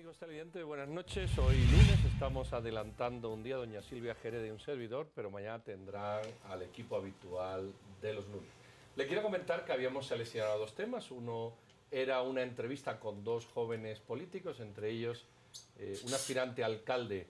amigos televidentes, buenas noches. Hoy lunes estamos adelantando un día doña Silvia Jerez de un servidor, pero mañana tendrán al equipo habitual de los lunes. Le quiero comentar que habíamos seleccionado dos temas. Uno era una entrevista con dos jóvenes políticos, entre ellos un aspirante alcalde,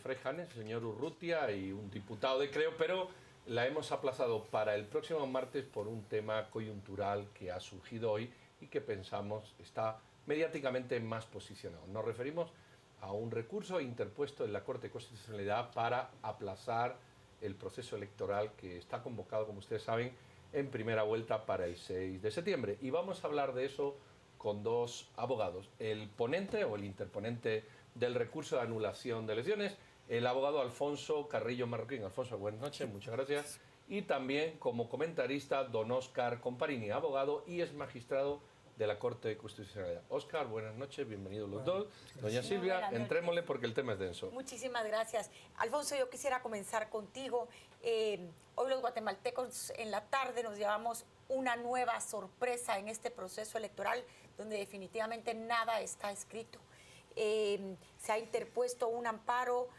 Fray Janes, el señor Urrutia, y un diputado de Creo, pero la hemos aplazado para el próximo martes por un tema coyuntural que ha surgido hoy y que pensamos está mediáticamente más posicionado. Nos referimos a un recurso interpuesto en la Corte de Constitucionalidad para aplazar el proceso electoral que está convocado, como ustedes saben, en primera vuelta para el 6 de septiembre. Y vamos a hablar de eso con dos abogados. El ponente o el interponente del recurso de anulación de elecciones, el abogado Alfonso Carrillo Marroquín. Alfonso, buenas noches, muchas gracias. Y también como comentarista, don Óscar Comparini, abogado y es magistrado de la Corte de Constitucionalidad. Óscar, buenas noches, bienvenidos los dos. Doña Silvia, entrémosle porque el tema es denso. Muchísimas gracias. Alfonso, yo quisiera comenzar contigo. Hoy los guatemaltecos en la tarde nos llevamos una nueva sorpresa en este proceso electoral donde definitivamente nada está escrito. Se ha interpuesto un amparo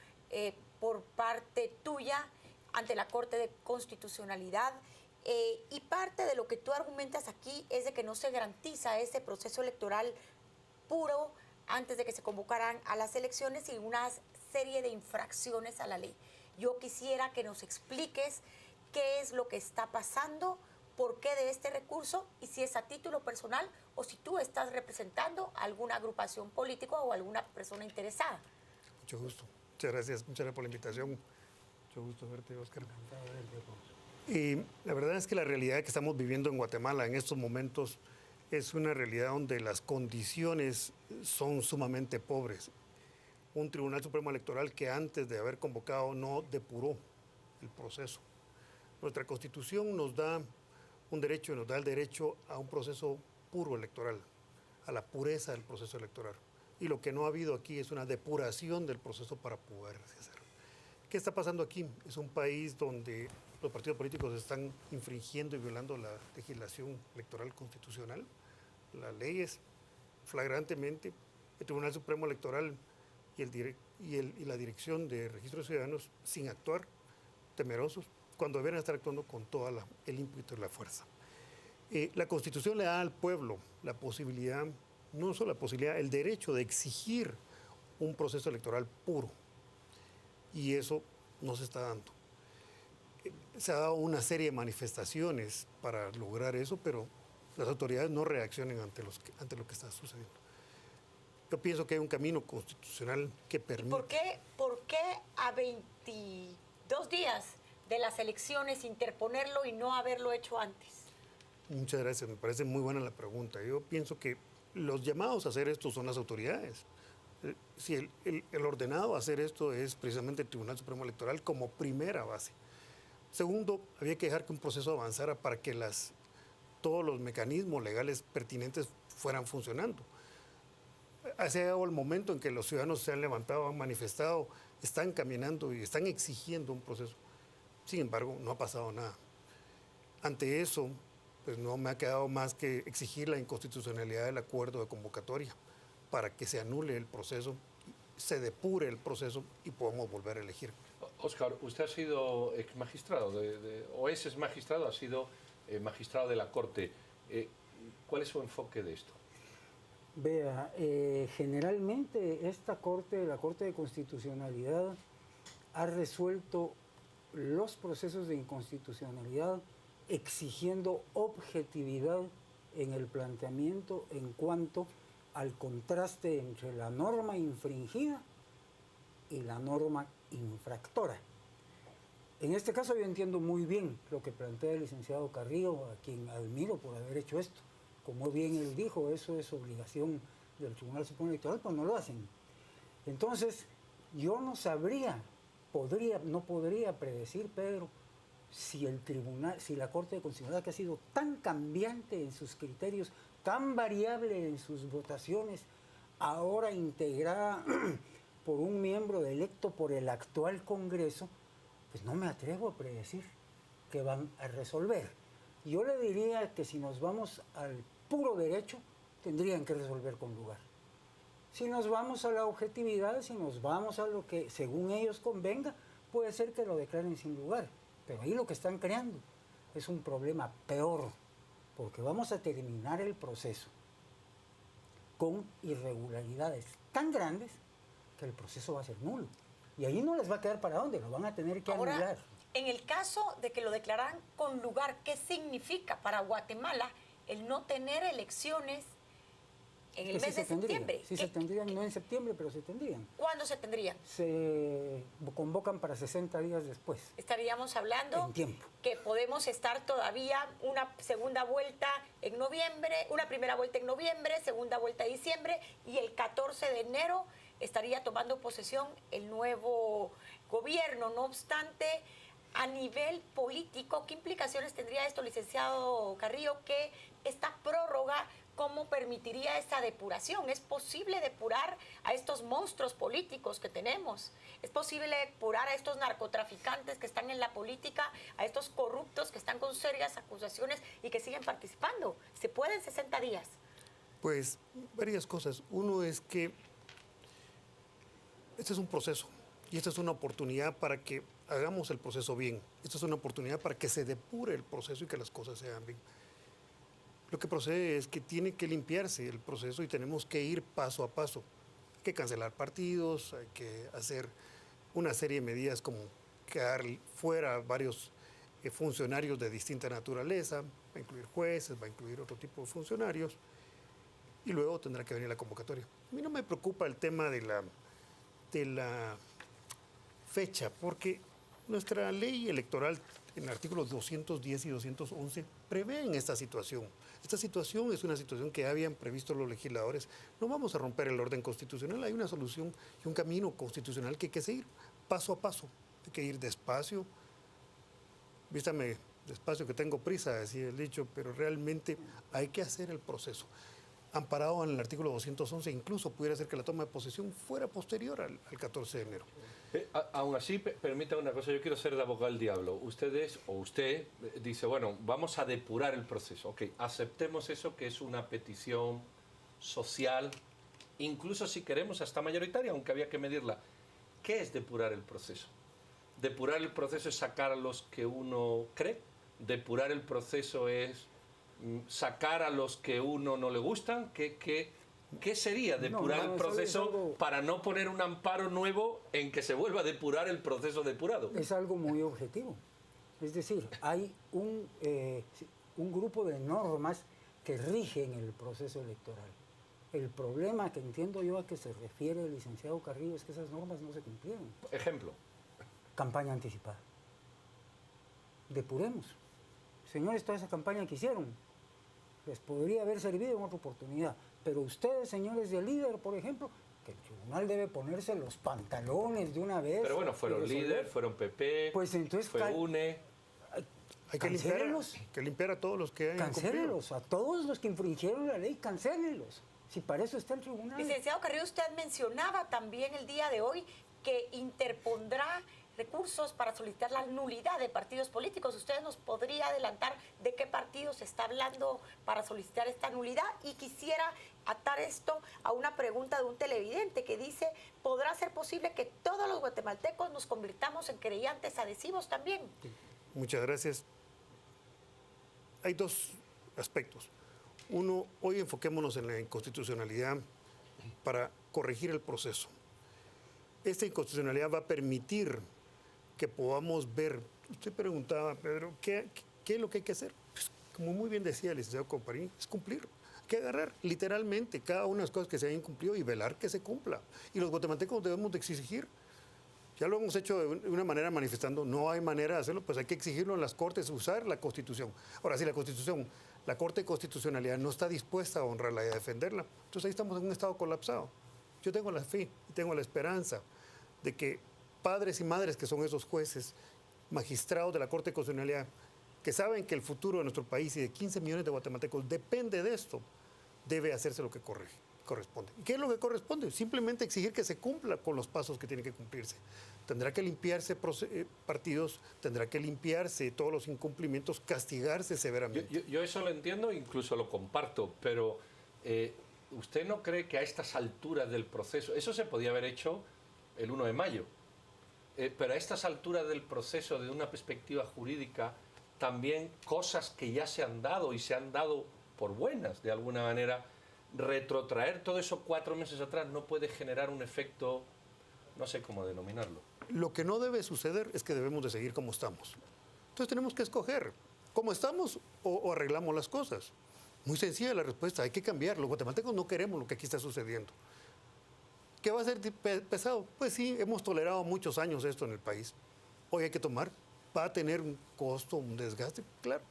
por parte tuya ante la Corte de Constitucionalidad. Y parte de lo que tú argumentas aquí es de que no se garantiza ese proceso electoral puro antes de que se convocaran a las elecciones y una serie de infracciones a la ley. Yo quisiera que nos expliques qué es lo que está pasando, por qué de este recurso y si es a título personal o si tú estás representando a alguna agrupación política o alguna persona interesada. Mucho gusto. Muchas gracias por la invitación. Mucho gusto verte, Óscar. Y la verdad es que la realidad que estamos viviendo en Guatemala en estos momentos es una realidad donde las condiciones son sumamente pobres. Un Tribunal Supremo Electoral que antes de haber convocado no depuró el proceso. Nuestra Constitución nos da un derecho, nos da el derecho a un proceso puro electoral, a la pureza del proceso electoral. Y lo que no ha habido aquí es una depuración del proceso para poder hacerlo. ¿Qué está pasando aquí? Es un país donde los partidos políticos están infringiendo y violando la legislación electoral constitucional, las leyes, flagrantemente. El Tribunal Supremo Electoral y la Dirección de Registro de Ciudadanos sin actuar, temerosos, cuando deberían estar actuando con todo el ímpetu y la fuerza. La Constitución le da al pueblo la posibilidad, no solo la posibilidad, el derecho de exigir un proceso electoral puro. Y eso no se está dando. Se ha dado una serie de manifestaciones para lograr eso, pero las autoridades no reaccionan ante lo que está sucediendo. Yo pienso que hay un camino constitucional que permite... ¿Por qué a 22 días de las elecciones interponerlo y no haberlo hecho antes? Muchas gracias, me parece muy buena la pregunta. Yo pienso que los llamados a hacer esto son las autoridades. Si el ordenado a hacer esto es precisamente el Tribunal Supremo Electoral como primera base. Segundo, había que dejar que un proceso avanzara para que todos los mecanismos legales pertinentes fueran funcionando. Ha llegado el momento en que los ciudadanos se han levantado, han manifestado, están caminando y están exigiendo un proceso. Sin embargo, no ha pasado nada. Ante eso, pues no me ha quedado más que exigir la inconstitucionalidad del acuerdo de convocatoria para que se anule el proceso, se depure el proceso y podamos volver a elegir. Óscar, usted ha sido ex magistrado, o es magistrado, ha sido magistrado de la Corte. ¿Cuál es su enfoque de esto? Vea, generalmente esta Corte, la Corte de Constitucionalidad, ha resuelto los procesos de inconstitucionalidad exigiendo objetividad en el planteamiento en cuanto al contraste entre la norma infringida y la norma infractora. En este caso yo entiendo muy bien lo que plantea el licenciado Carrillo, a quien admiro por haber hecho esto. Como bien él dijo, eso es obligación del Tribunal Supremo Electoral, pero no lo hacen. Entonces, yo no sabría, no podría predecir, Pedro, si la Corte de Constitucionalidad, que ha sido tan cambiante en sus criterios, tan variable en sus votaciones, ahora integrada por un miembro electo por el actual Congreso, pues no me atrevo a predecir qué van a resolver. Yo le diría que si nos vamos al puro derecho, tendrían que resolver con lugar. Si nos vamos a la objetividad, si nos vamos a lo que según ellos convenga, puede ser que lo declaren sin lugar. Pero ahí lo que están creando es un problema peor, porque vamos a terminar el proceso con irregularidades tan grandes que el proceso va a ser nulo. Y ahí no les va a quedar para dónde, lo van a tener que Ahora, anular. en el caso de que lo declararan con lugar, ¿qué significa para Guatemala el no tener elecciones en el mes de septiembre? Sí se tendrían, no en septiembre, pero se tendrían. ¿Cuándo se tendrían? Se convocan para 60 días después. Estaríamos hablando En tiempo. que podemos estar todavía una segunda vuelta en noviembre, una primera vuelta en noviembre, segunda vuelta en diciembre, y el 14 de enero estaría tomando posesión el nuevo gobierno. No obstante, a nivel político, ¿qué implicaciones tendría esto, licenciado Carrillo, que esta prórroga, cómo permitiría esa depuración? ¿Es posible depurar a estos monstruos políticos que tenemos? ¿Es posible depurar a estos narcotraficantes que están en la política, a estos corruptos que están con serias acusaciones y que siguen participando? ¿Se puede en 60 días? Pues varias cosas. Uno es que este es un proceso y esta es una oportunidad para que hagamos el proceso bien. Esta es una oportunidad para que se depure el proceso y que las cosas se hagan bien. Lo que procede es que tiene que limpiarse el proceso y tenemos que ir paso a paso. Hay que cancelar partidos, hay que hacer una serie de medidas como quedar fuera varios funcionarios de distinta naturaleza, va a incluir jueces, va a incluir otro tipo de funcionarios, y luego tendrá que venir la convocatoria. A mí no me preocupa el tema de la fecha, porque nuestra ley electoral en artículos 210 y 211 prevén esta situación. Esta situación es una situación que habían previsto los legisladores. No vamos a romper el orden constitucional, hay una solución y un camino constitucional que hay que seguir paso a paso. Hay que ir despacio. Vístame despacio que tengo prisa, decía el dicho, pero realmente hay que hacer el proceso. Amparado en el artículo 211, incluso pudiera ser que la toma de posesión fuera posterior al 14 de enero. Aún así, permítame una cosa, yo quiero ser de abogado del diablo. Ustedes, o usted, dice, bueno, vamos a depurar el proceso. Ok, aceptemos eso, que es una petición social, incluso si queremos hasta mayoritaria, aunque había que medirla. ¿Qué es depurar el proceso? Depurar el proceso es sacar a los que uno cree. Depurar el proceso es sacar a los que uno no le gustan. ¿Qué sería depurar el proceso para no poner un amparo nuevo en que se vuelva a depurar el proceso depurado? Es algo muy objetivo. Es decir, hay un grupo de normas que rigen el proceso electoral. El problema que entiendo yo a que se refiere el licenciado Carrillo es que esas normas no se cumplieron. Ejemplo. Campaña anticipada. Depuremos. Señores, toda esa campaña que hicieron les podría haber servido en otra oportunidad. Pero ustedes, señores del líder, por ejemplo, que el tribunal debe ponerse los pantalones de una vez. Pero bueno, fueron líder, fueron PP, pues entonces fue UNE. Hay que limpiar a todos los que hayan incumplido. Cancélenlos, a todos los que infringieron la ley, cancélenlos. Si para eso está el tribunal. Licenciado Carrillo, usted mencionaba también el día de hoy que interpondrá recursos para solicitar la nulidad de partidos políticos. ¿Usted nos podría adelantar de qué partidos se está hablando para solicitar esta nulidad? Y quisiera atar esto a una pregunta de un televidente que dice, ¿podrá ser posible que todos los guatemaltecos nos convirtamos en creyentes adhesivos también? Muchas gracias. Hay dos aspectos. Uno, hoy enfoquémonos en la inconstitucionalidad para corregir el proceso. Esta inconstitucionalidad va a permitir que podamos ver. Usted preguntaba, Pedro, ¿qué es lo que hay que hacer? Pues, como muy bien decía el licenciado Comparín, es cumplir. Hay que agarrar literalmente cada una de las cosas que se hayan cumplido y velar que se cumpla. Y los guatemaltecos debemos de exigir. Ya lo hemos hecho de una manera manifestando, no hay manera de hacerlo, pues hay que exigirlo en las Cortes, usar la Constitución. Ahora, si la Constitución, la Corte de Constitucionalidad no está dispuesta a honrarla y a defenderla, entonces ahí estamos en un estado colapsado. Yo tengo la fe y tengo la esperanza de que padres y madres que son esos jueces, magistrados de la Corte de Constitucionalidad, que saben que el futuro de nuestro país y de 15 millones de guatemaltecos depende de esto, debe hacerse lo que corresponde. ¿Y qué es lo que corresponde? Simplemente exigir que se cumpla con los pasos que tienen que cumplirse. Tendrá que limpiarse partidos, tendrá que limpiarse todos los incumplimientos, castigarse severamente. Yo eso lo entiendo, incluso lo comparto, pero ¿usted no cree que a estas alturas del proceso, eso se podía haber hecho el 1 de mayo, pero a estas alturas del proceso, desde una perspectiva jurídica, también cosas que ya se han dado y se han dado por buenas, de alguna manera, retrotraer todo eso 4 meses atrás no puede generar un efecto, no sé cómo denominarlo? Lo que no debe suceder es que debemos de seguir como estamos. Entonces tenemos que escoger cómo estamos o arreglamos las cosas. Muy sencilla la respuesta, hay que cambiar. Los guatemaltecos no queremos lo que aquí está sucediendo. ¿Qué va a ser pesado? Pues sí, hemos tolerado muchos años esto en el país. Hoy hay que tomar, va a tener un costo, un desgaste, claro.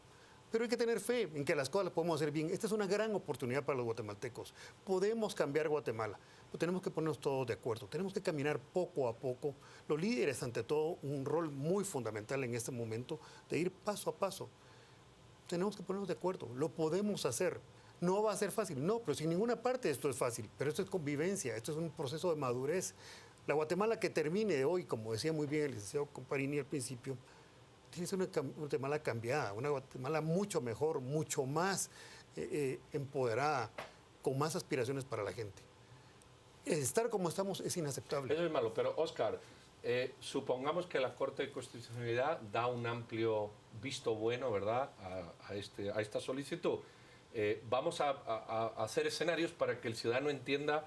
Pero hay que tener fe en que las cosas las podemos hacer bien. Esta es una gran oportunidad para los guatemaltecos. Podemos cambiar Guatemala, pero tenemos que ponernos todos de acuerdo. Tenemos que caminar poco a poco. Los líderes, ante todo, un rol muy fundamental en este momento de ir paso a paso. Tenemos que ponernos de acuerdo. Lo podemos hacer. No va a ser fácil, no, pero sin ninguna parte esto es fácil. Pero esto es convivencia, esto es un proceso de madurez. La Guatemala que termine hoy, como decía muy bien el licenciado Comparini al principio, tiene que ser una Guatemala cambiada, una Guatemala mucho mejor, mucho más empoderada, con más aspiraciones para la gente. Estar como estamos es inaceptable. Eso es malo, pero Óscar, supongamos que la Corte de Constitucionalidad da un amplio visto bueno, ¿verdad?, a esta solicitud. Vamos a hacer escenarios para que el ciudadano entienda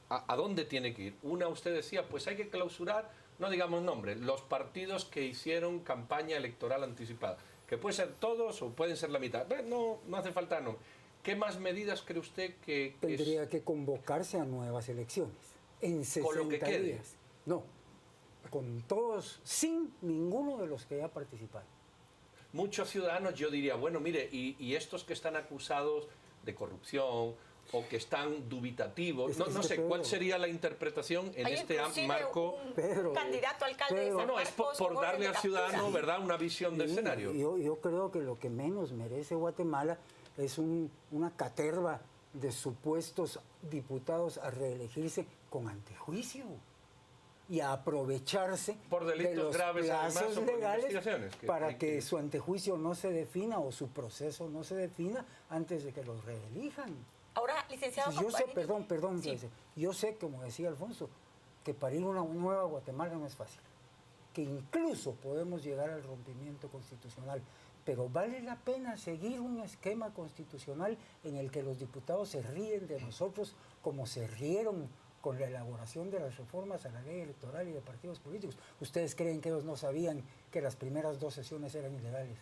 a dónde tiene que ir. Una, usted decía, pues hay que clausurar, no digamos nombres, los partidos que hicieron campaña electoral anticipada, que pueden ser todos o pueden ser la mitad. No hace falta nombre. ¿Qué más medidas cree usted que tendría que convocarse a nuevas elecciones en 60 con lo que quede días? No, con todos, sin ninguno de los que ya participaron. Muchos ciudadanos, yo diría, bueno, mire, y estos que están acusados de corrupción o que están dubitativos, no sé, ¿cuál sería la interpretación en este marco? Un candidato a alcalde de San No, es por darle al ciudadano, ¿verdad?, una visión del escenario. Yo creo que lo que menos merece Guatemala es una caterva de supuestos diputados a reelegirse con antejuicio y a aprovecharse por delitos de los graves, plazos además, o por legales investigaciones para que su antejuicio no se defina o su proceso no se defina antes de que los reelijan. Ahora, licenciado Yo sé, Comparini, perdón, sí. yo sé, como decía Alfonso, que parir una nueva Guatemala no es fácil, que incluso podemos llegar al rompimiento constitucional, pero vale la pena seguir un esquema constitucional en el que los diputados se ríen de nosotros como se rieron con la elaboración de las reformas a la ley electoral y de partidos políticos. ¿Ustedes creen que ellos no sabían que las primeras 2 sesiones eran ilegales?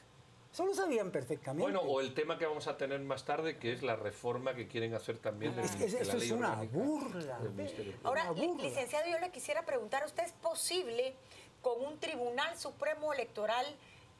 Eso lo sabían perfectamente. Bueno, o el tema que vamos a tener más tarde, que es la reforma que quieren hacer también de la ley Eso es una orgánica burla. del Ministerio Público. Ahora, Una burla. licenciado, yo le quisiera preguntar, ¿usted es posible con un Tribunal Supremo Electoral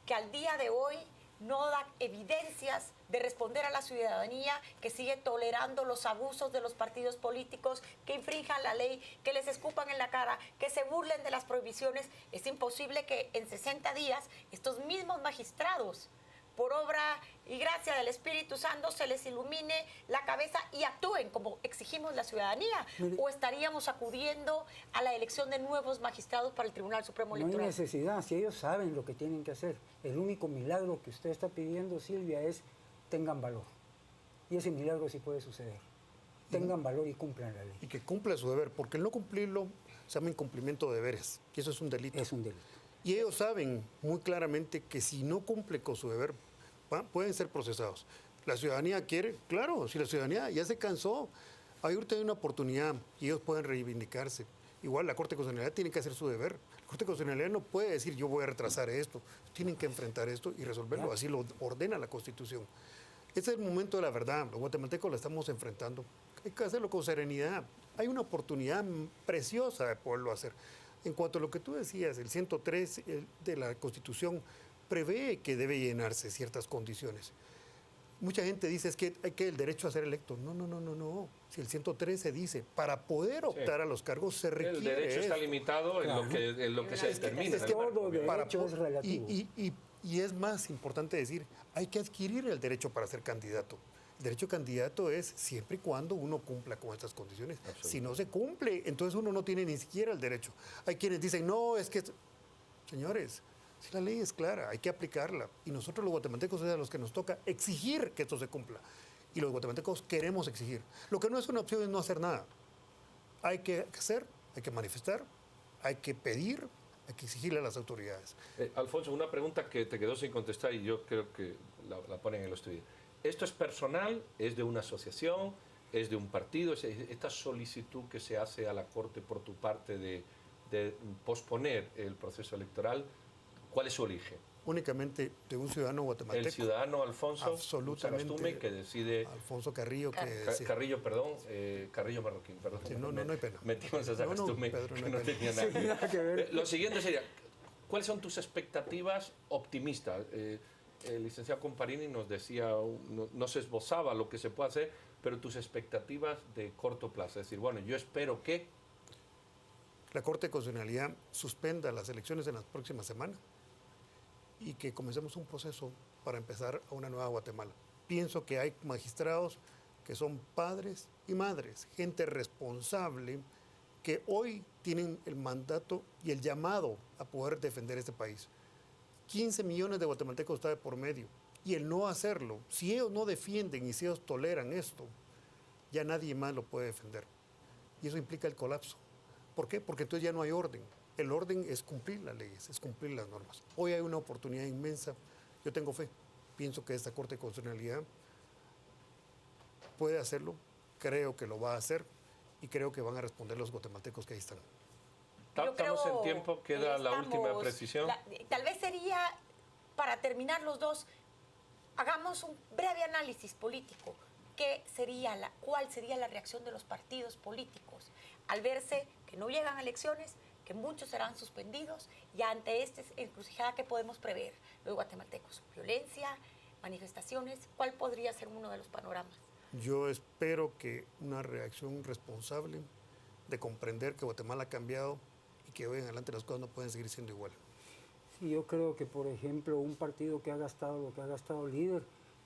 que al día de hoy no da evidencias de responder a la ciudadanía, que sigue tolerando los abusos de los partidos políticos, que infrinjan la ley, que les escupan en la cara, que se burlen de las prohibiciones? Es imposible que en 60 días estos mismos magistrados, por obra y gracia del Espíritu Santo, se les ilumine la cabeza y actúen como exigimos la ciudadanía. ¿O estaríamos acudiendo a la elección de nuevos magistrados para el Tribunal Supremo No hay Electoral? necesidad, si ellos saben lo que tienen que hacer. El único milagro que usted está pidiendo, Silvia, es tengan valor. Y ese milagro sí puede suceder. Tengan valor y cumplan la ley. Y que cumpla su deber, porque el no cumplirlo se llama incumplimiento de deberes, y eso es un delito. Es un delito. Y ellos saben muy claramente que si no cumple con su deber, pueden ser procesados. La ciudadanía quiere, claro, si la ciudadanía ya se cansó, hay una oportunidad y ellos pueden reivindicarse. Igual la Corte Constitucional tiene que hacer su deber. La Corte Constitucional no puede decir yo voy a retrasar esto. Tienen que enfrentar esto y resolverlo. Así lo ordena la Constitución. Este es el momento de la verdad. Los guatemaltecos la estamos enfrentando. Hay que hacerlo con serenidad. Hay una oportunidad preciosa de poderlo hacer. En cuanto a lo que tú decías, el 103 de la Constitución prevé que debe llenarse ciertas condiciones. Mucha gente dice es que hay que el derecho a ser electo. No. Si el 113 dice, para poder optar a los cargos se requiere el derecho está esto. limitado en lo que se determina. Es que todo derecho es relativo. Y es más importante decir, hay que adquirir el derecho para ser candidato. El derecho a candidato es siempre y cuando uno cumpla con estas condiciones. Si no se cumple, entonces uno no tiene ni siquiera el derecho. Hay quienes dicen, no, es que... Señores, si la ley es clara, hay que aplicarla. Y nosotros los guatemaltecos es a los que nos toca exigir que esto se cumpla. y los guatemaltecos queremos exigir. Lo que no es una opción es no hacer nada. Hay que hacer, hay que manifestar, hay que pedir, hay que exigirle a las autoridades. Alfonso, una pregunta que te quedó sin contestar y yo creo que la ponen en el estudio. ¿Esto es personal? ¿Es de una asociación? ¿Es de un partido? ¿Esta solicitud que se hace a la Corte por tu parte de posponer el proceso electoral, cuál es su origen? Únicamente de un ciudadano guatemalteco. El ciudadano Alfonso absolutamente que decide... Alfonso Carrillo, Carrillo, perdón, Carrillo Marroquín, perdón. Sí, no hay pena. Metimos esa costume Pedro, que no tenía nada que ver. Lo siguiente sería, ¿cuáles son tus expectativas optimistas? El licenciado Comparini nos decía, no se esbozaba lo que se puede hacer, pero tus expectativas de corto plazo. Es decir, bueno, yo espero que... La Corte de Constitucionalidad suspenda las elecciones en las próximas semanas y que comencemos un proceso para empezar a una nueva Guatemala. Pienso que hay magistrados que son padres y madres, gente responsable, que hoy tienen el mandato y el llamado a poder defender este país. 15 millones de guatemaltecos está de por medio, y el no hacerlo, si ellos no defienden y si ellos toleran esto, ya nadie más lo puede defender. Y eso implica el colapso. ¿Por qué? Porque entonces ya no hay orden. El orden es cumplir las leyes, es cumplir las normas. Hoy hay una oportunidad inmensa. Yo tengo fe. Pienso que esta Corte de Constitucionalidad puede hacerlo. Creo que lo va a hacer y creo que van a responder los guatemaltecos que ahí están. Estamos en tiempo, queda la última precisión. Tal vez sería, para terminar los dos, hagamos un breve análisis político. ¿Cuál sería la reacción de los partidos políticos al verse que no llegan a elecciones, que muchos serán suspendidos, y ante esta encrucijada que podemos prever los guatemaltecos? ¿Violencia, manifestaciones? ¿Cuál podría ser uno de los panoramas? Yo espero que una reacción responsable de comprender que Guatemala ha cambiado y que hoy en adelante las cosas no pueden seguir siendo igual. Sí, yo creo que, por ejemplo, un partido que ha gastado lo que ha gastado el líder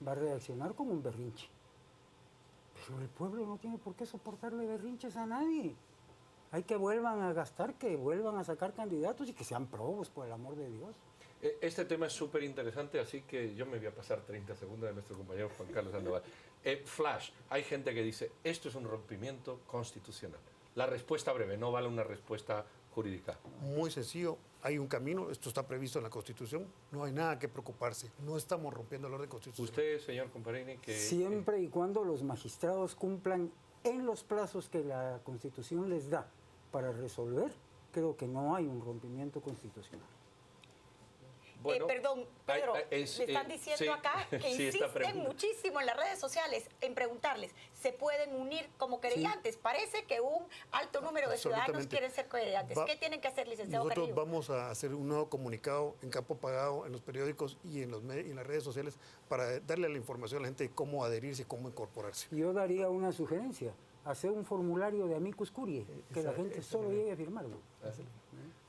va a reaccionar como un berrinche. Pero el pueblo no tiene por qué soportarle berrinches a nadie. Hay que vuelvan a gastar, que vuelvan a sacar candidatos y que sean probos, por el amor de Dios. Este tema es súper interesante, así que yo me voy a pasar 30 segundos de nuestro compañero Juan Carlos Sandoval. Flash, hay gente que dice, esto es un rompimiento constitucional. La respuesta breve, no vale una respuesta jurídica. Muy sencillo, hay un camino, esto está previsto en la Constitución, no hay nada que preocuparse, no estamos rompiendo el orden constitucional. Usted, señor Comparini, que... Siempre y cuando los magistrados cumplan en los plazos que la Constitución les da para resolver, creo que no hay un rompimiento constitucional. Bueno, perdón, Pedro, me están diciendo acá que insisten muchísimo en las redes sociales en preguntarles, ¿se pueden unir como querellantes? Parece que un alto número de ciudadanos quieren ser querellantes. ¿Qué tienen que hacer, licenciado Carrillo? Nosotros vamos a hacer un nuevo comunicado en campo pagado, en los periódicos y en las redes sociales para darle la información a la gente de cómo adherirse y cómo incorporarse. Yo daría una sugerencia, hacer un formulario de amicus curiae, que la gente solo llegue a firmarlo.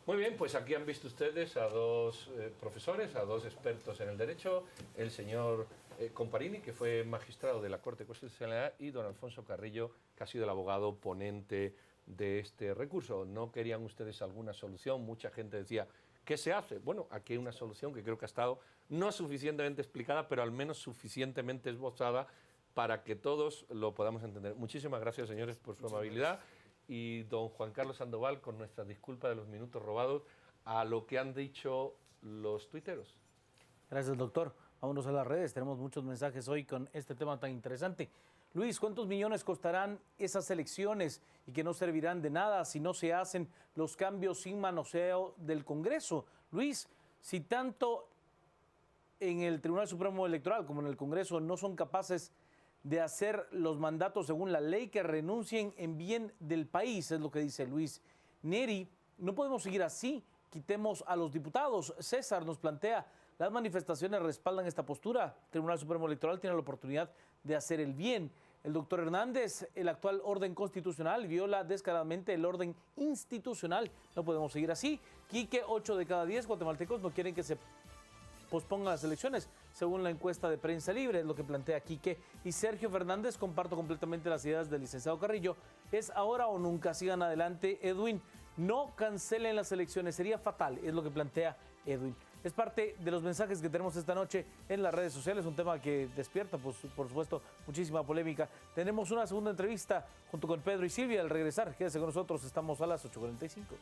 Muy bien, pues aquí han visto ustedes a dos profesores, a dos expertos en el derecho, el señor Comparini, que fue magistrado de la Corte de Constitucionalidad, y don Alfonso Carrillo, que ha sido el abogado ponente de este recurso. ¿No querían ustedes alguna solución? Mucha gente decía, ¿qué se hace? Bueno, aquí hay una solución que creo que ha estado no suficientemente explicada, pero al menos suficientemente esbozada para que todos lo podamos entender. Muchísimas gracias, señores, por su amabilidad. Y don Juan Carlos Sandoval, con nuestra disculpa de los minutos robados, a lo que han dicho los tuiteros. Gracias, doctor. Vámonos a las redes. Tenemos muchos mensajes hoy con este tema tan interesante. Luis, ¿cuántos millones costarán esas elecciones y que no servirán de nada si no se hacen los cambios sin manoseo del Congreso? Luis, si tanto en el Tribunal Supremo Electoral como en el Congreso no son capaces de hacer los mandatos según la ley, que renuncien en bien del país, es lo que dice Luis. Neri, no podemos seguir así, quitemos a los diputados. César nos plantea, las manifestaciones respaldan esta postura. El Tribunal Supremo Electoral tiene la oportunidad de hacer el bien. El doctor Hernández, el actual orden constitucional viola descaradamente el orden institucional. No podemos seguir así. Quique, 8 de cada 10 guatemaltecos no quieren que se pospongan las elecciones, según la encuesta de Prensa Libre, es lo que plantea Quique. Y Sergio Fernández, comparto completamente las ideas del licenciado Carrillo, es ahora o nunca, sigan adelante. Edwin, no cancelen las elecciones, sería fatal, es lo que plantea Edwin. Es parte de los mensajes que tenemos esta noche en las redes sociales, un tema que despierta, pues, por supuesto, muchísima polémica. Tenemos una segunda entrevista junto con Pedro y Silvia al regresar. Quédese con nosotros, estamos a las 8:45.